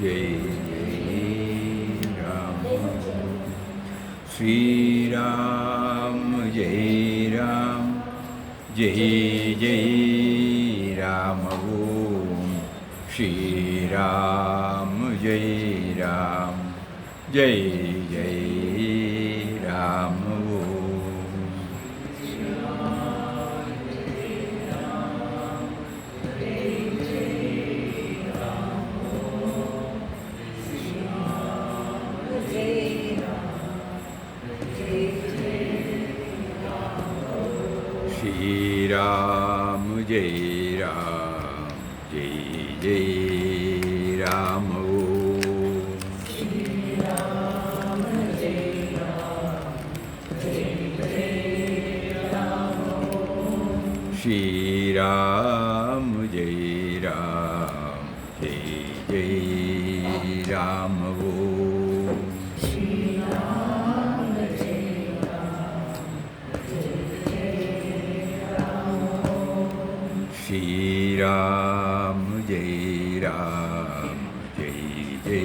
Jai Jai Ram. Shri Ram Jai Ram, Jai Jai Ram Om. Shri Ram Jai Ram, Jai Jai Ram Om. Shri Ram Jai Ram, Jai Jai Ram Om. Shri Ram Jai Ram, Jai Jai Ram Om. Shri Ram Jai Ram, Jai Jai Ram Om. Shri Ram Jai Shri Ram Jai Ram, Jai Jai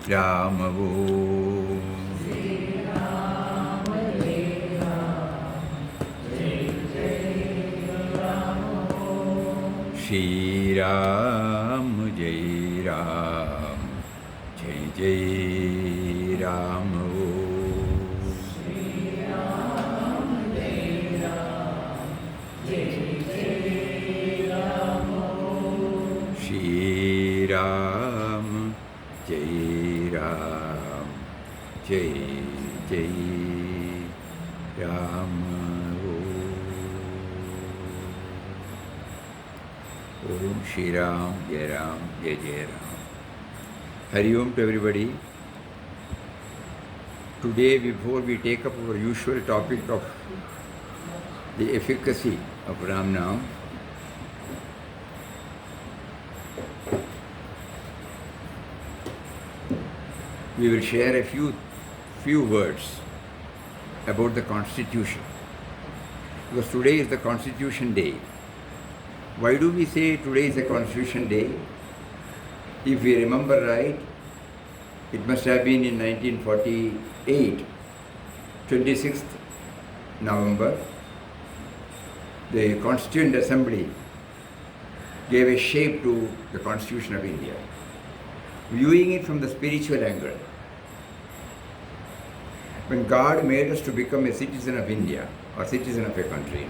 Ram Om. Shri Ram Jai Ram, Jai Jai Ram Om. Shri Ram Jai Ram, Jai Jai Ram Om. Shri Ram Jai Ram, Jai Shri Ram Jai Ram, Jai Jai Ram Om. Shri Ram Jai Ram, Jai Jai Ram. Hari Om to everybody. Today, before we take up our usual topic of the efficacy of Ram Naam, we will share a few words about the Constitution. Because today is the Constitution Day. Why do we say today is the Constitution Day? If we remember right, it must have been in 1948, 26th November, the Constituent Assembly gave a shape to the Constitution of India, viewing it from the spiritual angle. When God made us to become a citizen of India or citizen of a country,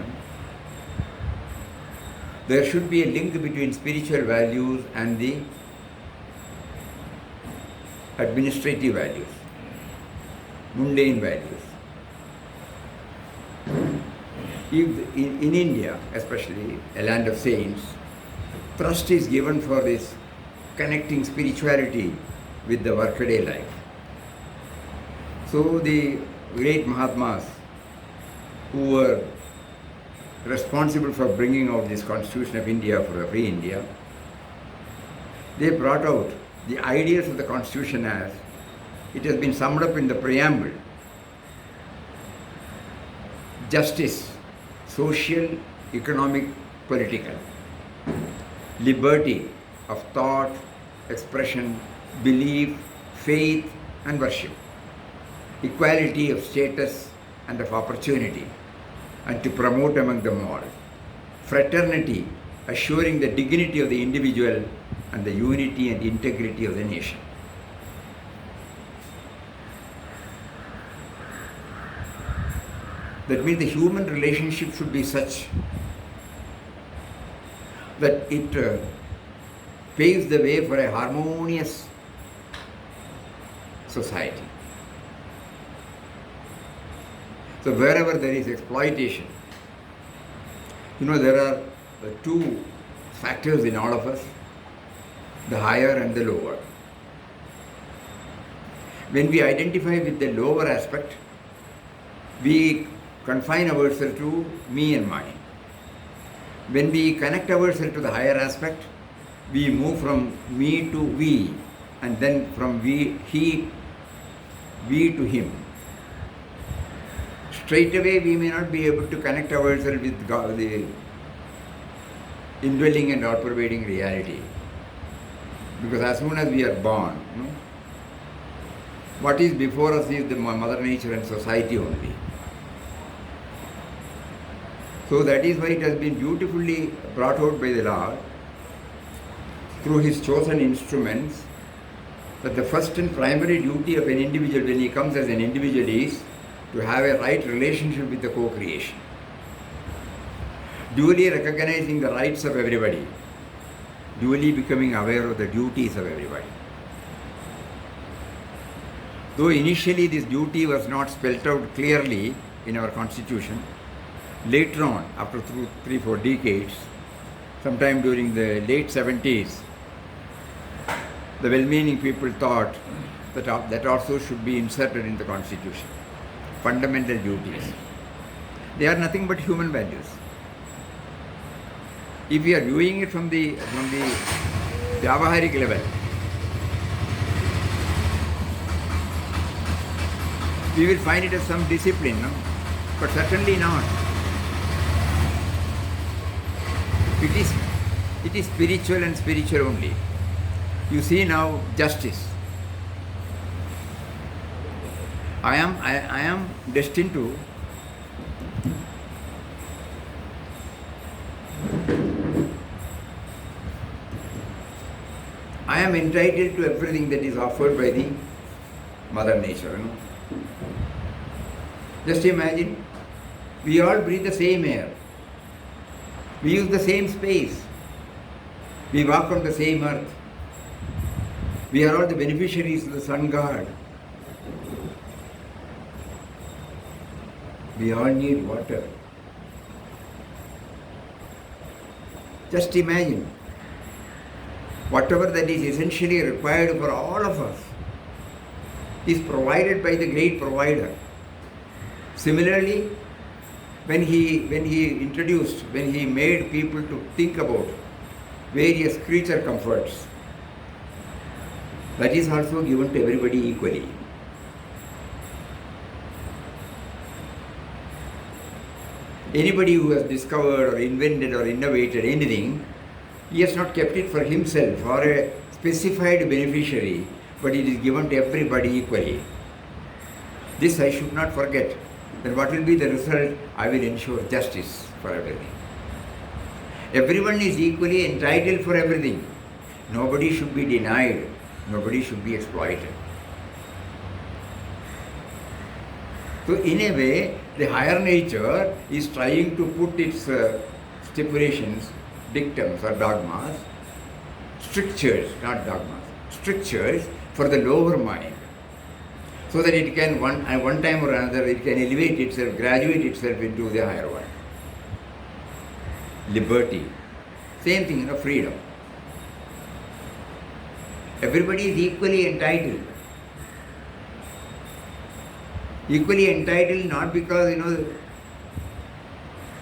there should be a link between spiritual values and the administrative values, mundane values. If in India, especially a land of saints, thrust is given for this connecting spirituality with the workaday life. So the great Mahatmas who were responsible for bringing out this Constitution of India for a free India, they brought out the ideas of the Constitution as it has been summed up in the preamble: justice, social, economic, political, liberty of thought, expression, belief, faith and worship, equality of status and of opportunity, and to promote among them all fraternity, assuring the dignity of the individual and the unity and integrity of the nation. That means the human relationship should be such that it paves the way for a harmonious society. So wherever there is exploitation, there are two factors in all of us, the higher and the lower. When we identify with the lower aspect, we confine ourselves to me and mine. When we connect ourselves to the higher aspect, we move from me to we, and then from we to him. Straight away we may not be able to connect ourselves with God, the indwelling and all-pervading reality. Because as soon as we are born, what is before us is the Mother Nature and society only. So that is why it has been beautifully brought out by the Lord through His chosen instruments, that the first and primary duty of an individual when he comes as an individual is to have a right relationship with the co-creation. Duly recognizing the rights of everybody, duly becoming aware of the duties of everybody. Though initially this duty was not spelt out clearly in our constitution, later on, after 3-4 decades, sometime during the late 70s, the well-meaning people thought that that also should be inserted in the constitution. Fundamental duties. They are nothing but human values. If we are viewing it from the Vyavaharic level, we will find it as some discipline, no? But certainly not. It is spiritual and spiritual only. You see now justice. I am destined to I am entitled to everything that is offered by the Mother Nature. Just imagine, we all breathe the same air. We use the same space. We walk on the same earth. We are all the beneficiaries of the sun god. We all need water. Just imagine, whatever that is essentially required for all of us is provided by the great provider. Similarly, when he made people to think about various creature comforts, that is also given to everybody equally. Anybody who has discovered or invented or innovated anything, he has not kept it for himself or a specified beneficiary, but it is given to everybody equally. This I should not forget. Then what will be the result? I will ensure justice for everything. Everyone is equally entitled for everything. Nobody should be denied. Nobody should be exploited. So in a way, the higher nature is trying to put its stipulations, dictums or dogmas, strictures, not dogmas, strictures for the lower mind, so that it can one time or another it can elevate itself, graduate itself into the higher one. Liberty, same thing, freedom. Everybody is equally entitled. Equally entitled not because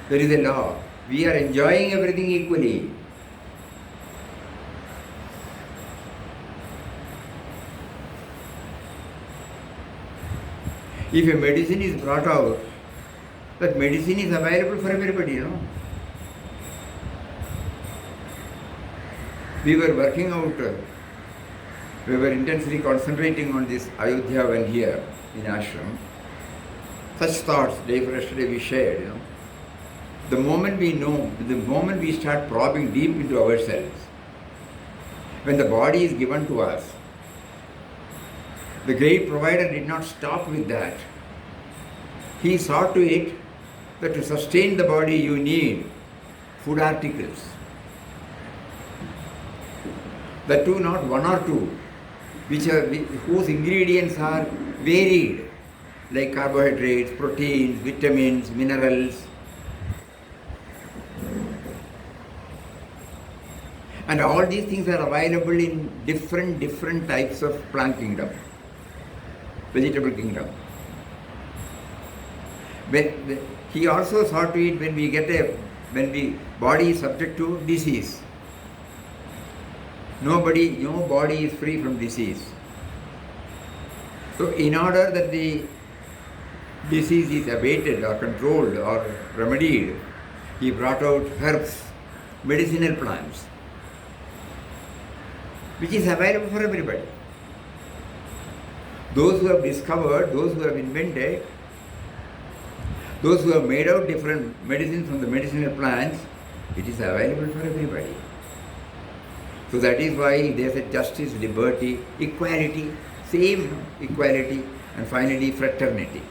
there is a law. We are enjoying everything equally. If a medicine is brought out, that medicine is available for everybody, We were working out, we were intensely concentrating on this Ayodhya when here in ashram. Such thoughts, day for yesterday we shared, The moment we know, the moment we start probing deep into ourselves, when the body is given to us, the great provider did not stop with that. He saw to it that to sustain the body you need food articles. The two, not one or two, whose ingredients are varied, like carbohydrates, proteins, vitamins, minerals. And all these things are available in different types of plant kingdom, vegetable kingdom. He also saw to it when the body is subject to disease. No body is free from disease. So in order that the disease is abated or controlled or remedied, he brought out herbs, medicinal plants. which is available for everybody. Those who have discovered, those who have invented, those who have made out different medicines from the medicinal plants, it is available for everybody. So that is why there is a justice, liberty, equality, same equality, and finally fraternity.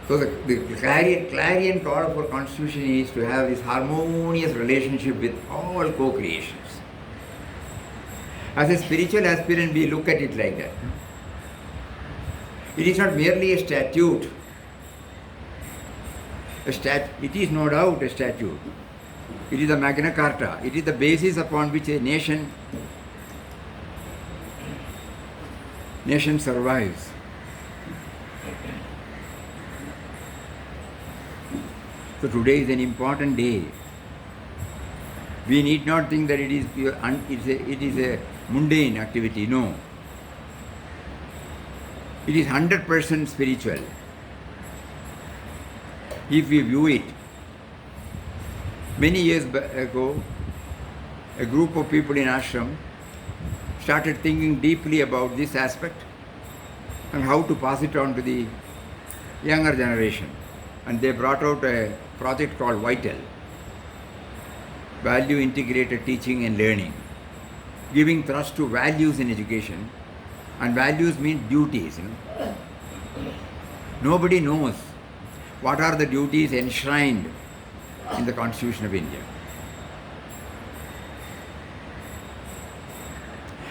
So the clarion call of our constitution is to have this harmonious relationship with all co-creations. As a spiritual aspirant, we look at it like that. It is not merely a statute. It is no doubt a statute. It is a Magna Carta. It is the basis upon which a nation survives. So today is an important day. We need not think that it is a mundane activity. No. It is 100% spiritual. If we view it, many years ago, a group of people in ashram started thinking deeply about this aspect and how to pass it on to the younger generation. And they brought out a project called VITAL, Value Integrated Teaching and Learning, giving thrust to values in education. And values mean duties. Nobody knows what are the duties enshrined in the Constitution of India.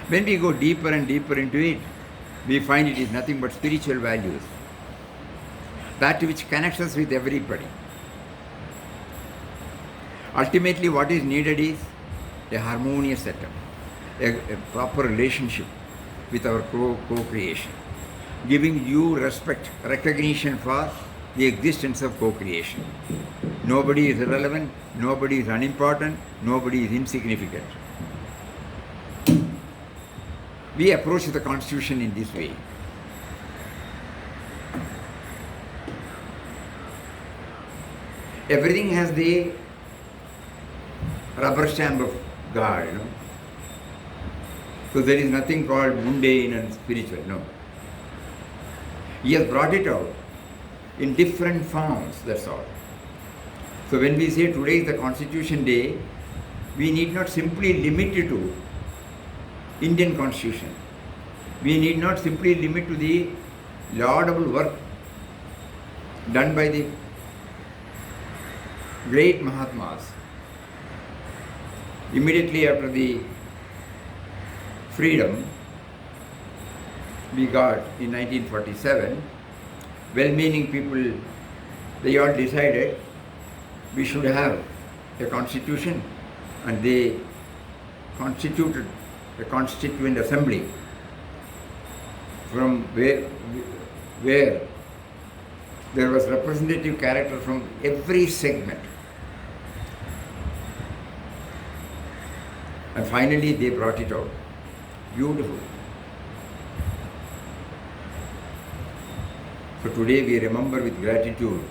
When we go deeper and deeper into it, we find it is nothing but spiritual values, that which connects us with everybody. Ultimately, what is needed is a harmonious setup, a proper relationship with our co-creation, giving due respect, recognition for the existence of co-creation. Nobody is irrelevant, nobody is unimportant, nobody is insignificant. We approach the Constitution in this way. Everything has the rubber stamp of God, So there is nothing called mundane and spiritual, no. He has brought it out in different forms, that's all. So when we say today is the Constitution Day, we need not simply limit it to Indian Constitution. We need not simply limit to the laudable work done by the great Mahatmas. Immediately after the freedom we got in 1947, well-meaning people, they all decided we should have a constitution, and they constituted a constituent assembly from where there was representative character from every segment. And finally they brought it out. Beautiful. So today we remember with gratitude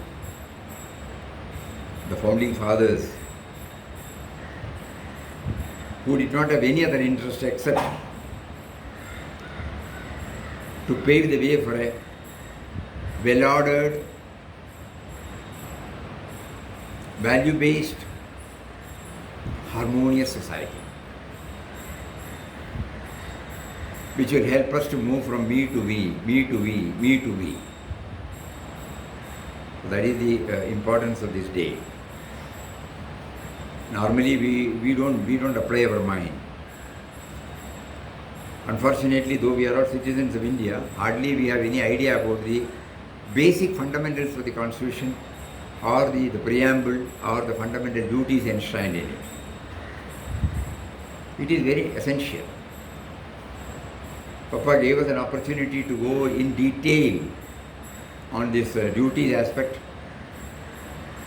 the founding fathers who did not have any other interest except to pave the way for a well-ordered, value-based, harmonious society, which will help us to move from me to we, me to we, me to we. That is the importance of this day. Normally we don't apply our mind. Unfortunately, though we are all citizens of India, hardly we have any idea about the basic fundamentals of the Constitution or the preamble or the fundamental duties enshrined in it. It is very essential. Papa gave us an opportunity to go in detail on this duties aspect,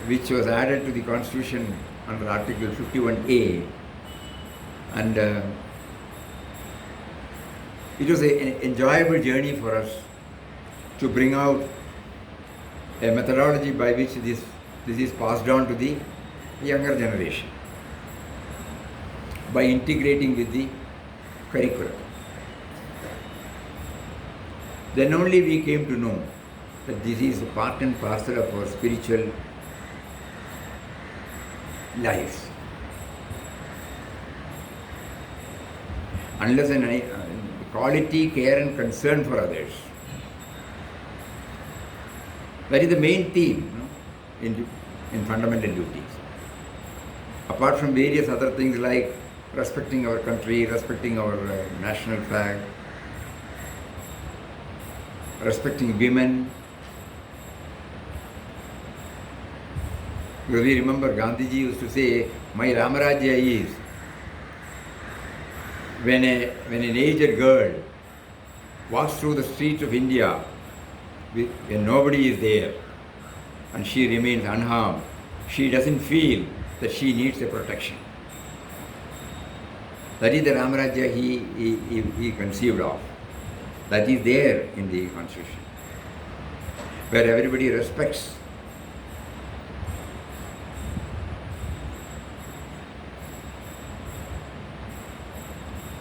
which was added to the Constitution under Article 51A, and it was an enjoyable journey for us to bring out a methodology by which this is passed on to the younger generation. by integrating with the curriculum. Then only we came to know that this is a part and parcel of our spiritual life. Unless quality, care and concern for others. That is the main theme, in fundamental duties. Apart from various other things like respecting our country, respecting our national flag, respecting women. Because we remember Gandhiji used to say, my Ramarajya is when an aged girl walks through the streets of India when nobody is there and she remains unharmed, she doesn't feel that she needs a protection. That is the Ramarajya he conceived of. That is there in the Constitution, where everybody respects.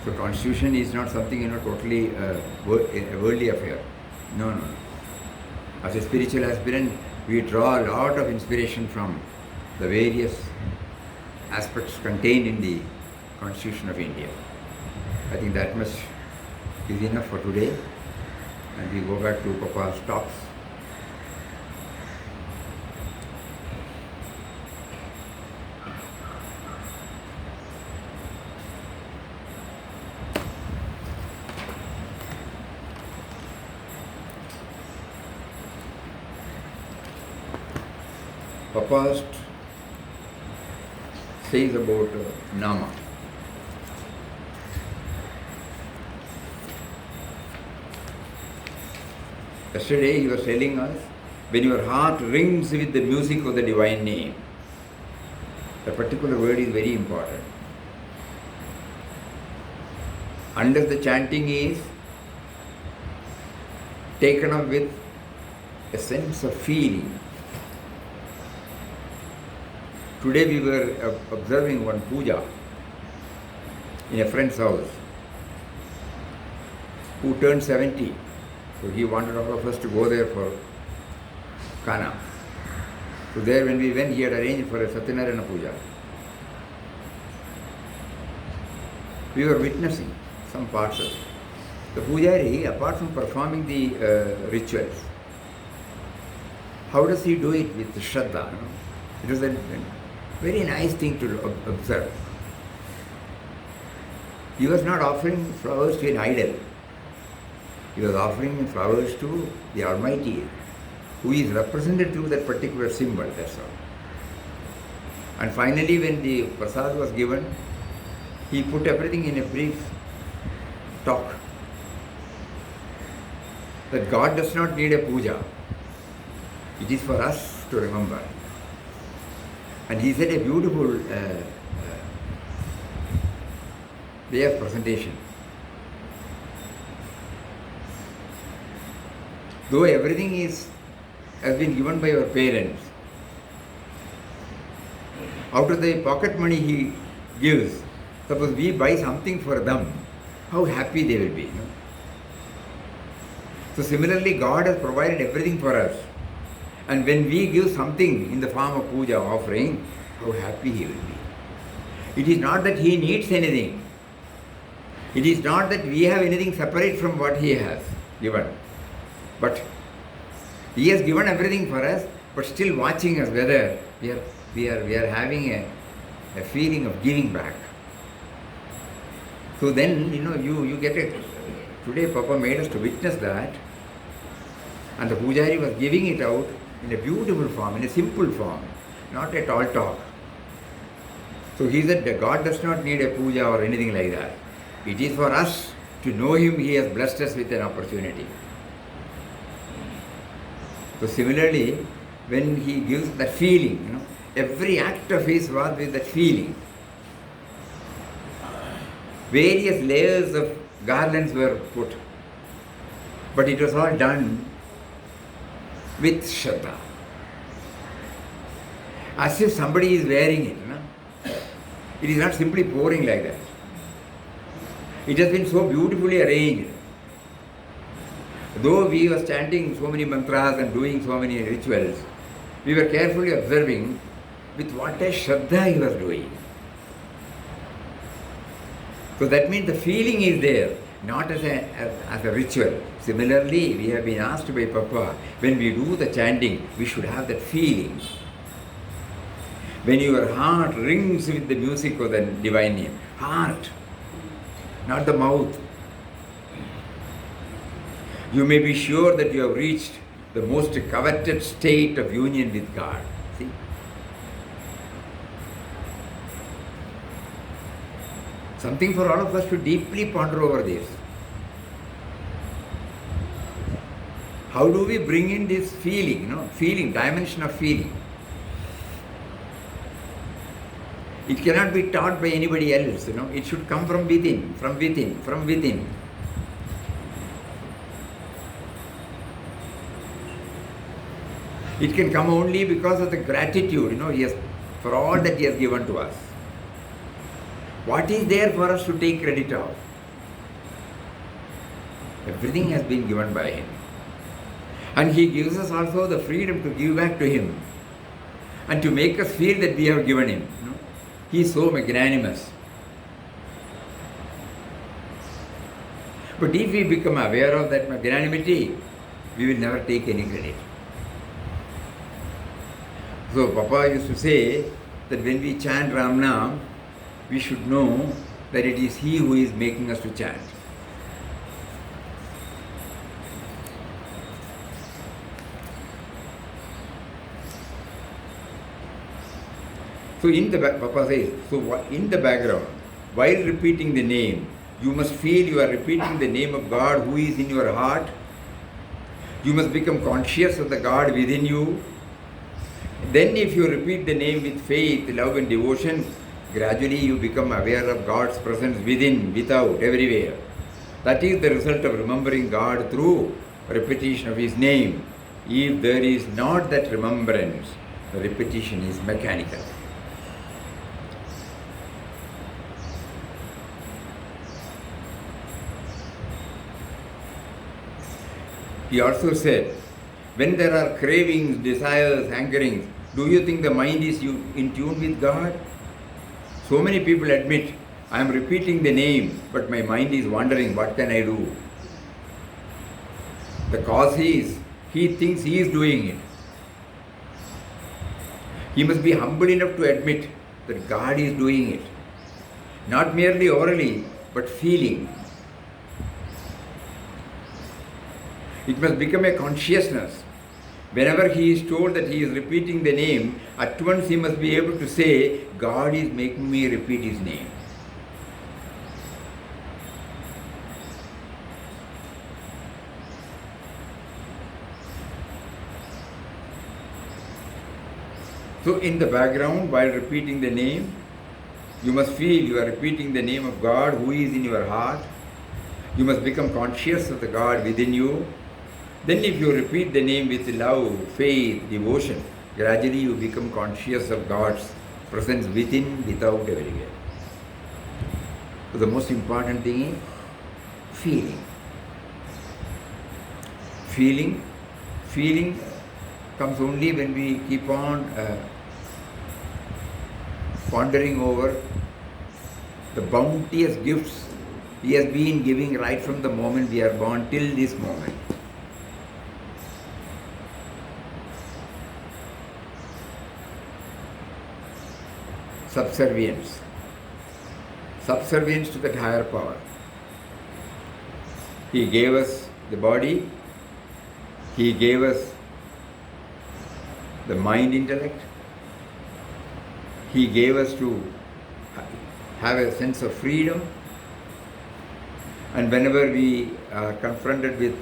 So Constitution is not something totally a worldly affair. No. As a spiritual aspirant, we draw a lot of inspiration from the various aspects contained in the Constitution of India. I think that much is enough for today, and we go back to Papa's talks. Papa says about Nama. Yesterday he was telling us, when your heart rings with the music of the divine name, the particular word is very important. Unless the chanting is taken up with a sense of feeling. Today we were observing one puja in a friend's house who turned 70. So he wanted all of us to go there for Kana. So there when we went, he had arranged for a Satyanarayana puja. We were witnessing some parts of it. The pujari, apart from performing the rituals, how does he do it with Shraddha? It was a very nice thing to observe. He was not offering flowers to an idol. He was offering flowers to the Almighty, who is represented through that particular symbol, that's all. And finally, when the prasad was given, he put everything in a brief talk. That God does not need a puja. It is for us to remember. And he said a beautiful way of presentation. Though everything has been given by our parents, out of the pocket money he gives, suppose we buy something for them, how happy they will be. So similarly, God has provided everything for us. And when we give something in the form of puja offering, how happy he will be. It is not that he needs anything. It is not that we have anything separate from what he has given. But he has given everything for us, but still watching us whether we are having a feeling of giving back. So then, you get it. Today Papa made us to witness that, and the pujari was giving it out in a beautiful form, in a simple form, not a tall talk. So he said that God does not need a puja or anything like that. It is for us to know him. He has blessed us with an opportunity. So similarly, when he gives that feeling, every act of his was with that feeling. Various layers of garlands were put, but it was all done with Shraddha. As if somebody is wearing it. It is not simply pouring like that. It has been so beautifully arranged. Though we were chanting so many mantras and doing so many rituals, we were carefully observing with what a Shraddha he was doing. So that means the feeling is there, not as a ritual. Similarly, we have been asked by Papa, when we do the chanting, we should have that feeling. When your heart rings with the music of the divine name, heart, not the mouth. You may be sure that you have reached the most coveted state of union with God. See? Something for all of us to deeply ponder over this. How do we bring in this feeling, feeling, dimension of feeling? It cannot be taught by anybody else, It should come from within, from within, from within. It can come only because of the gratitude, for all that He has given to us. What is there for us to take credit of? Everything has been given by Him. And He gives us also the freedom to give back to Him and to make us feel that we have given Him. He is so magnanimous. But if we become aware of that magnanimity, we will never take any credit. So Papa used to say that when we chant Ram Nam, we should know that it is He who is making us to chant. So Papa says, in the background, while repeating the name, you must feel you are repeating the name of God who is in your heart. You must become conscious of the God within you. Then if you repeat the name with faith, love and devotion, gradually you become aware of God's presence within, without, everywhere. That is the result of remembering God through repetition of His name. If there is not that remembrance, the repetition is mechanical. He also said, when there are cravings, desires, hankerings, do you think the mind is in tune with God? So many people admit, I am repeating the name, but my mind is wandering, what can I do? The cause is, he thinks he is doing it. He must be humble enough to admit that God is doing it. Not merely orally, but feeling. It must become a consciousness. Whenever he is told that he is repeating the name, at once he must be able to say, God is making me repeat His name. So in the background, while repeating the name, you must feel you are repeating the name of God who is in your heart. You must become conscious of the God within you. Then if you repeat the name with love, faith, devotion, gradually you become conscious of God's presence within, without, everywhere. So the most important thing is feeling. Feeling comes only when we keep on pondering over the bounteous gifts He has been giving right from the moment we are born till this moment. Subservience to that higher power. He gave us the body, He gave us the mind intellect, He gave us to have a sense of freedom, and whenever we are confronted with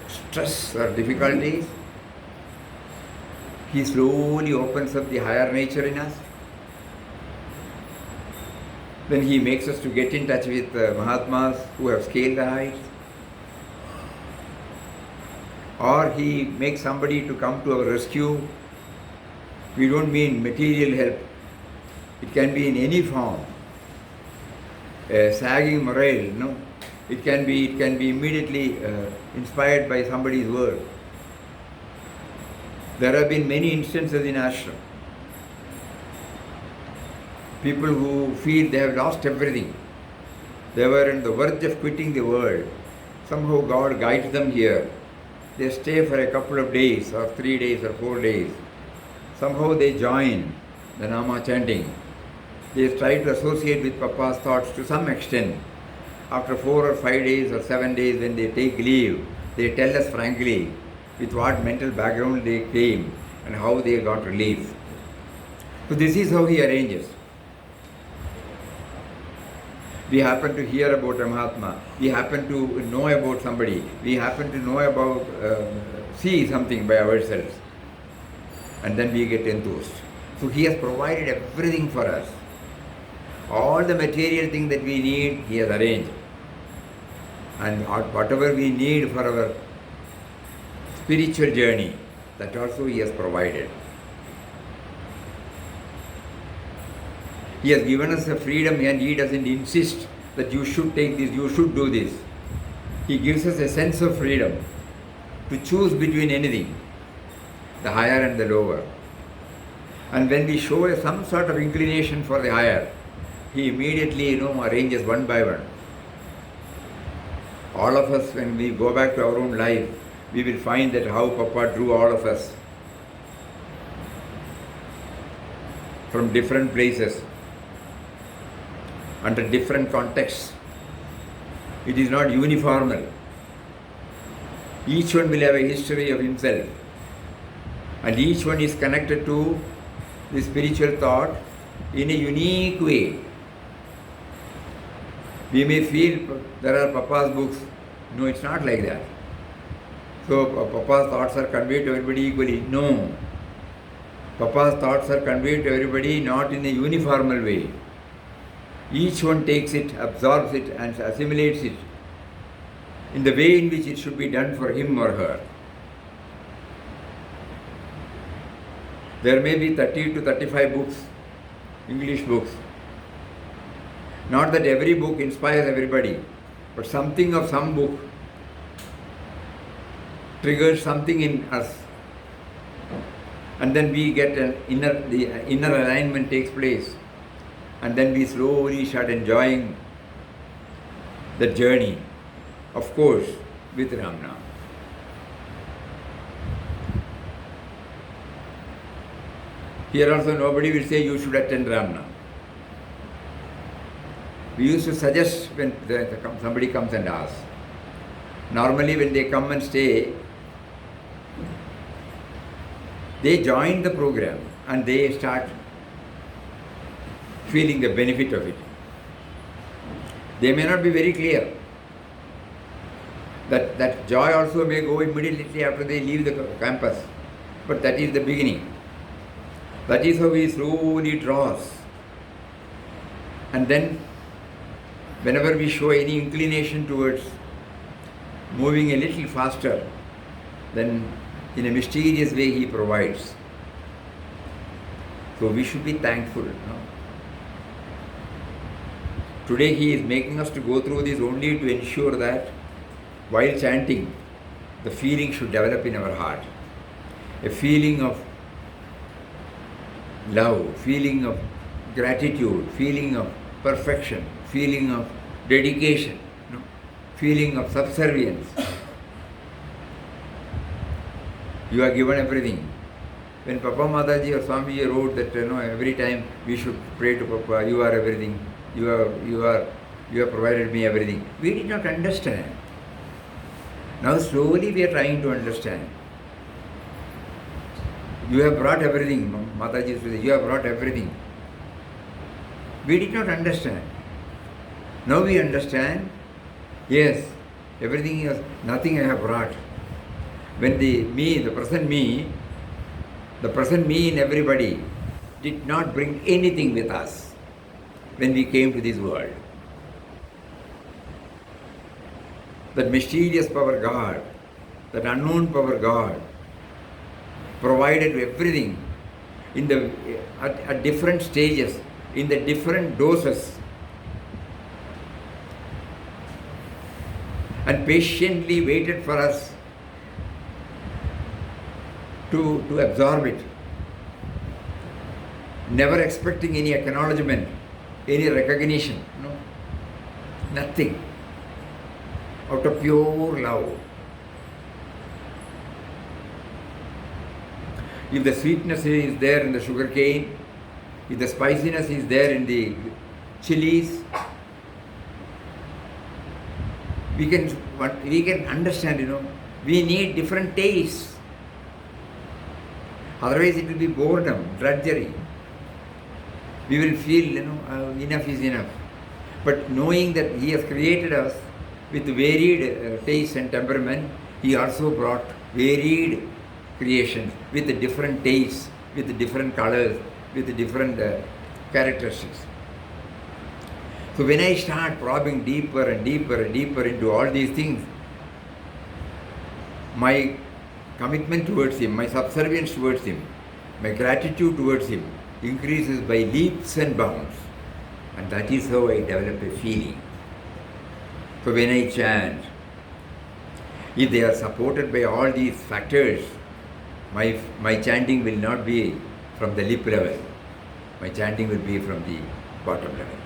stress or difficulties, He slowly opens up the higher nature in us. Then He makes us to get in touch with Mahatmas who have scaled the heights. Or He makes somebody to come to our rescue. We don't mean material help. It can be in any form. a sagging morale, no? It can be immediately inspired by somebody's word. There have been many instances in ashram. People who feel they have lost everything. They were on the verge of quitting the world. Somehow God guides them here. They stay for a couple of days or 3 days or 4 days. Somehow they join the Nama chanting. They try to associate with Papa's thoughts to some extent. After 4 or 5 days or 7 days when they take leave, they tell us frankly with what mental background they came and how they got relief. So this is how he arranges. We happen to hear about a Mahatma, we happen to know about somebody, we happen to know about, see something by ourselves, and then we get enthused. So he has provided everything for us. All the material things that we need, he has arranged. And whatever we need for our spiritual journey, that also he has provided. He has given us a freedom and he doesn't insist that you should take this, you should do this. He gives us a sense of freedom to choose between anything, the higher and the lower. And when we show some sort of inclination for the higher, he immediately, arranges one by one. All of us, when we go back to our own life, we will find that how Papa drew all of us from different places, under different contexts. It is not uniformal. Each one will have a history of himself, and each one is connected to the spiritual thought in a unique way. We may feel there are Papa's books. No, it's not like that. So Papa's thoughts are conveyed to everybody equally. No. Papa's thoughts are conveyed to everybody not in a uniformal way. Each one takes it, absorbs it and assimilates it in the way in which it should be done for him or her. There may be 30 to 35 books, English books. Not that every book inspires everybody, but something of some book triggers something in us. And then we get the inner alignment takes place. And then we slowly start enjoying the journey, of course, with Ramnam. Here also nobody will say you should attend Ramnam. We used to suggest when somebody comes and asks. Normally when they come and stay, they join the program and they start feeling the benefit of it. They may not be very clear. That joy also may go immediately after they leave the campus. But that is the beginning. That is how he slowly draws. And then, whenever we show any inclination towards moving a little faster, then in a mysterious way he provides. So we should be thankful. Today he is making us to go through this only to ensure that while chanting, the feeling should develop in our heart. A feeling of love, feeling of gratitude, feeling of perfection, feeling of dedication, feeling of subservience. You are given everything. When Papa Mataji or Swamiji wrote that every time we should pray to Papa, you are everything, you have provided me everything. We did not understand. Now slowly we are trying to understand. You have brought everything. Mataji used to say, you have brought everything. We did not understand. Now we understand. Yes, everything is nothing I have brought. When the present me in everybody did not bring anything with us when we came to this world. That mysterious power God, that unknown power God, provided everything at different stages, in the different doses. and patiently waited for us to absorb it, never expecting any acknowledgement, any recognition, no, nothing, out of pure love. If the sweetness is there in the sugar cane, if the spiciness is there in the chilies, we can understand, we need different tastes. Otherwise it will be boredom, drudgery. We will feel, enough is enough. But knowing that He has created us with varied taste and temperament, He also brought varied creations with different tastes, with different colors, with different characteristics. So when I start probing deeper and deeper and deeper into all these things, my commitment towards Him, my subservience towards Him, my gratitude towards Him increases by leaps and bounds. And that is how I develop a feeling. So when I chant, if they are supported by all these factors, my chanting will not be from the lip level. My chanting will be from the bottom level.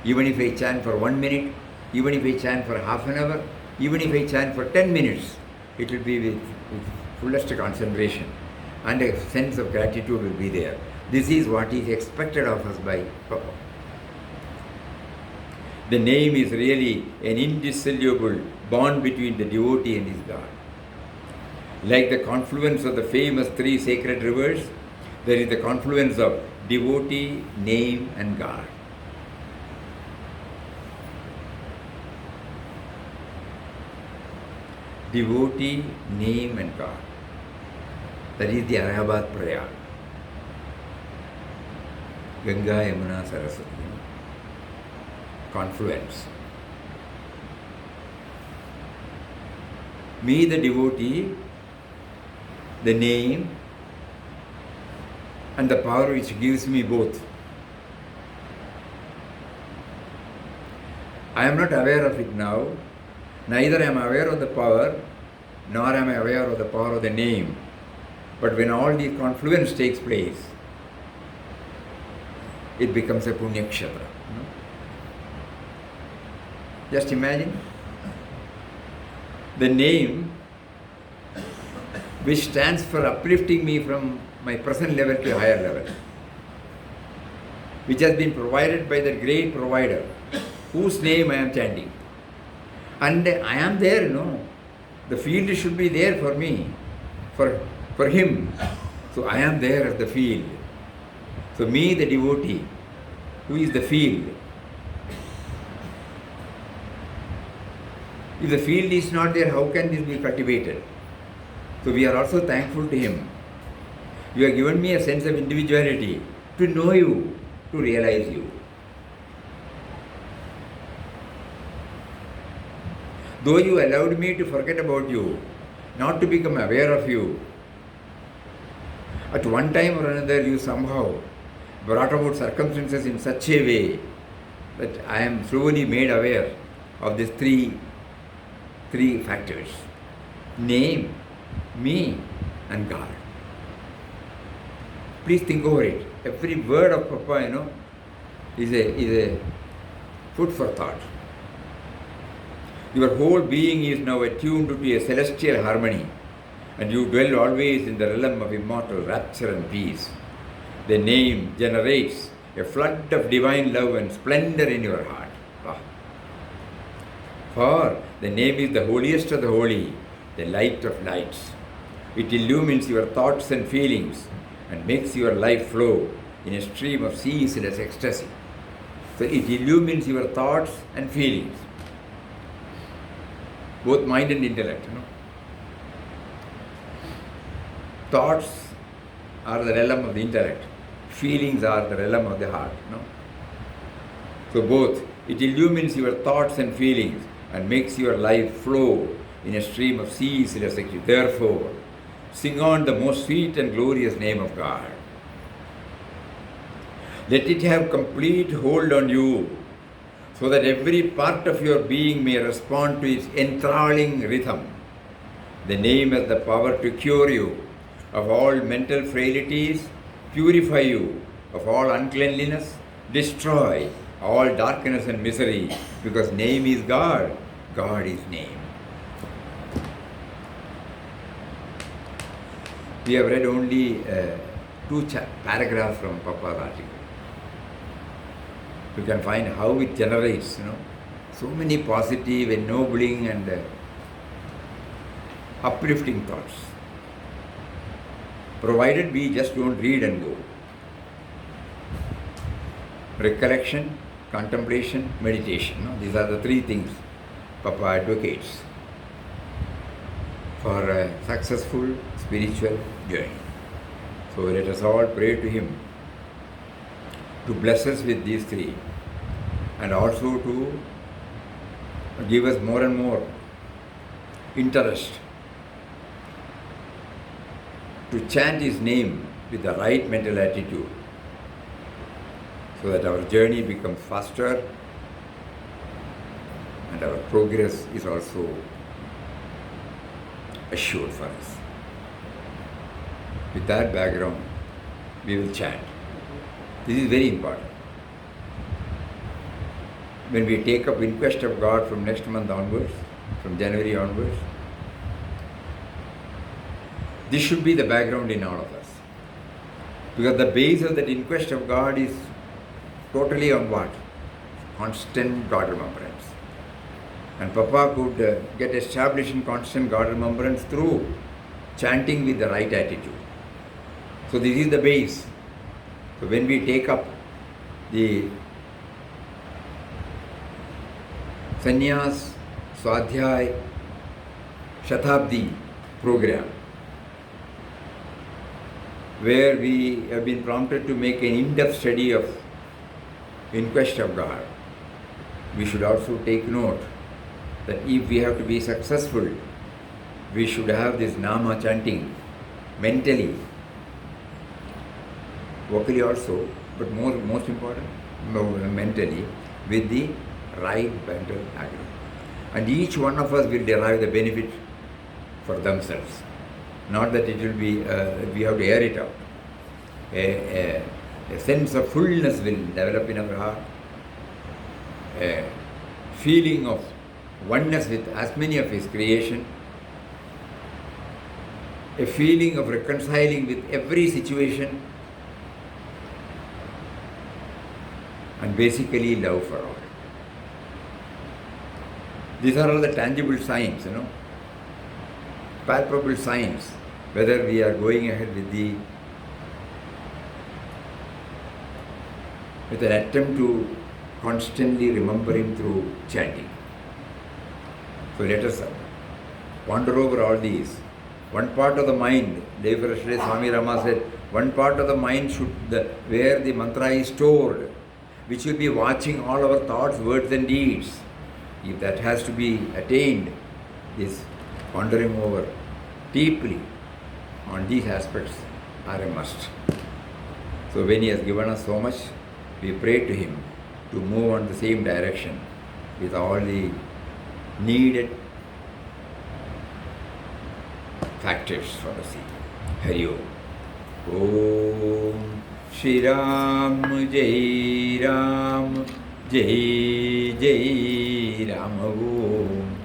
Even if I chant for 1 minute, even if I chant for half an hour, even if I chant for 10 minutes, it will be with fullest concentration, and a sense of gratitude will be there. This is what is expected of us by Papa. The name is really an indissoluble bond between the devotee and his God. Like the confluence of the famous 3 sacred rivers, there is the confluence of devotee, name and God. Devotee, name and God. That is the Allahabad Prayag. Ganga, Yamuna, Saraswati. Confluence. Me, the devotee, the name and the power which gives me both. I am not aware of it now. Neither am I aware of the power, nor am I aware of the power of the name. But when all the confluence takes place, it becomes a Punya Kshetra. Just imagine the name which stands for uplifting me from my present level to a higher level, which has been provided by the great provider, whose name I am chanting. And I am there, the field should be there for me, for him. So I am there as the field. So me, the devotee, who is the field. If the field is not there, how can this be cultivated? So we are also thankful to Him. You have given me a sense of individuality, to know you, to realize you. Though you allowed me to forget about you, not to become aware of you, at one time or another you somehow brought about circumstances in such a way that I am slowly made aware of these three factors: name, me and God. Please think over it. Every word of Papa, is a food for thought. Your whole being is now attuned to a celestial harmony, and you dwell always in the realm of immortal rapture and peace. The name generates a flood of divine love and splendor in your heart. Wow. For the name is the holiest of the holy, the light of lights. It illumines your thoughts and feelings and makes your life flow in a stream of ceaseless ecstasy. So it illumines your thoughts and feelings, both mind and intellect. Thoughts are the realm of the intellect. Feelings are the realm of the heart. So both, it illumines your thoughts and feelings and makes your life flow in a stream of ceaseless ecstasy. Therefore, sing on the most sweet and glorious name of God. Let it have complete hold on you, so that every part of your being may respond to its enthralling rhythm. The name has the power to cure you of all mental frailties, purify you of all uncleanliness, destroy all darkness and misery, because name is God, God is name. We have read only two paragraphs from Papa's article. You can find how it generates, so many positive, ennobling and uplifting thoughts. Provided we just don't read and go. Recollection, contemplation, meditation. These are the three things Papa advocates for a successful spiritual journey. So let us all pray to him to bless us with these three, and also to give us more and more interest to chant his name with the right mental attitude, so that our journey becomes faster and our progress is also assured for us. With that background, we will chant. This is very important. When we take up In Quest of God from next month onwards, from January onwards, this should be the background in all of us. Because the base of that In Quest of God is totally on what? Constant God remembrance. And Papa could get established in constant God remembrance through chanting with the right attitude. So this is the base. So when we take up the Sannyas Swadhyay Shatabdi program, where we have been prompted to make an in-depth study of In Quest of God, we should also take note that if we have to be successful, we should have this Nama chanting mentally, vocally also, but most important, mentally, with the right mental agreement. And each one of us will derive the benefit for themselves. Not that it will be, we have to air it out. A sense of fullness will develop in our heart. A feeling of oneness with as many of His creation. A feeling of reconciling with every situation. And basically love for all. These are all the tangible signs, palpable signs, whether we are going ahead with an attempt to constantly remember Him through chanting. So let us wander over all these. One part of the mind, day for yesterday Swami Rama said, one part of the mind where the mantra is stored, which will be watching all our thoughts, words and deeds. If that has to be attained, this wandering over deeply on these aspects are a must. So when He has given us so much, we pray to Him to move on the same direction with all the needed factors for the same. Hari Om. Om Shri Ram Jai Ram Jai Jai Ram Om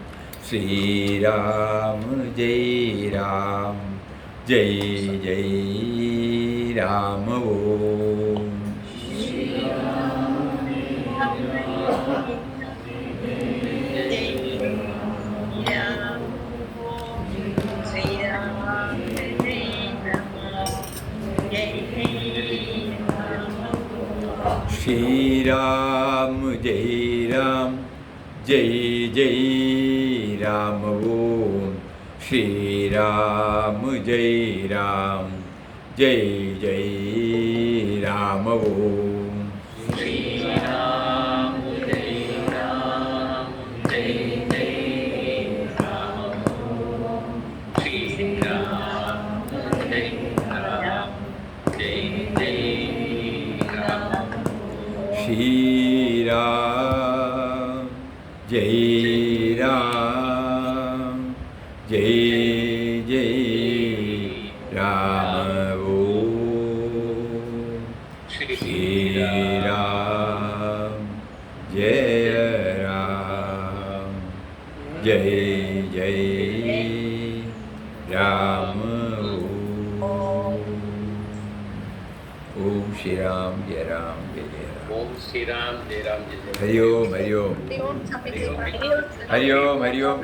Shri Ram Jai Ram Jai Jai Ram Om Shri Ram Jai Ram Jai Jai Ram Om Shri Ram Jai Ram Jai Jai Ram Om Shri Ram Jai Ram Jai Jai Ram Om Shri Ram Jai Ram Jai Jai Ram Shri Ram Jai Ram Jai Jai Ram Om Shri Ram Jai Ram Jai Jai Ram Om Shri Ram Jai Ram Jai Jai Ram Om Shri Ram Jai Ram Jai Jai Hari Om Hari Om Hari Om Hari Om